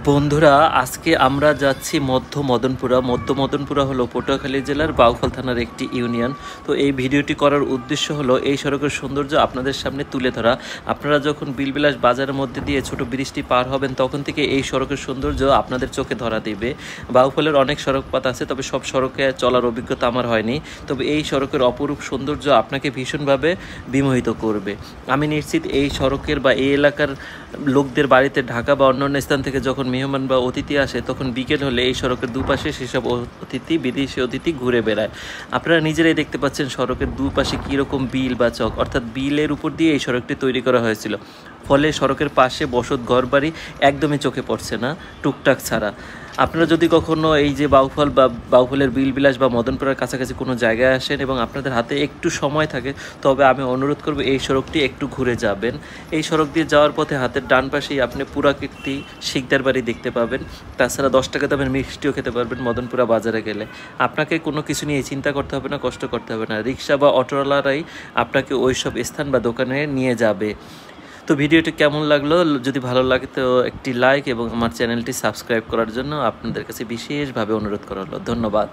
বন্ধুরা, আজকে আমরা যাচ্ছি মধ্য মদনপুরা হলো পটুয়াখালী জেলার বাউফল থানার একটি ইউনিয়ন। তো এই ভিডিওটি করার উদ্দেশ্য হলো এই সড়কের সৌন্দর্য আপনাদের সামনে তুলে ধরা। আপনারা যখন বিলবিলাস বাজারের মধ্যে দিয়ে ছোট ব্রিজটি পার হবেন তখন থেকে এই সড়কের সৌন্দর্য আপনাদের চোখে ধরা দেবে। বাউফলের অনেক সড়কপথ আছে, তবে সব সড়কে চলার অভিজ্ঞতা আমার হয়নি। তবে এই সড়কের অপরূপ সৌন্দর্য আপনাকে ভীষণভাবে বিমোহিত করবে। আমি নিশ্চিত এই সড়কের বা এই এলাকার লোকদের বাড়িতে ঢাকা বা অন্যান্য স্থান থেকে যখন মেহমান বা অতিথি আসে তখন বিকেল হলে এই সড়কের দুপাশে সেসব বিদেশি অতিথি ঘুরে বেড়ায়। আপনারা নিজেরাই দেখতে পাচ্ছেন সড়কের দুপাশে কীরকম বিল বা চক, অর্থাৎ বিলের উপর দিয়ে এই সড়কটি তৈরি করা হয়েছিল। ফলে সড়কের পাশে বসত ঘরবাড়ি একদমই চোখে পড়ছে না, টুকটাক ছাড়া। আপনারা যদি কখনো এই যে বাউফলের বিলবিলাস বা মদনপুরার কাছাকাছি কোনো জায়গায় আসেন এবং আপনাদের হাতে একটু সময় থাকে, তবে আমি অনুরোধ করব এই সড়কটি একটু ঘুরে যাবেন। এই সড়ক দিয়ে যাওয়ার পথে হাতের ডান পাশেই আপনি পুরাকীর্তি শিকদার বাড়ি দেখতে পাবেন। তাছাড়া 10 টাকা দামের মিষ্টিও খেতে পারবেন মদনপুরা বাজারে গেলে। আপনাকে কোনো কিছু নিয়ে চিন্তা করতে হবে না, কষ্ট করতে হবে না। রিক্সা বা অটোওয়ালারাই আপনাকে ওইসব স্থান বা দোকানে নিয়ে যাবে। তো ভিডিওটি কেমন লাগলো? যদি ভালো লাগে তো একটি লাইক এবং আমার চ্যানেলটি সাবস্ক্রাইব করার জন্য আপনাদের কাছে বিশেষভাবে অনুরোধ করা হলো। ধন্যবাদ।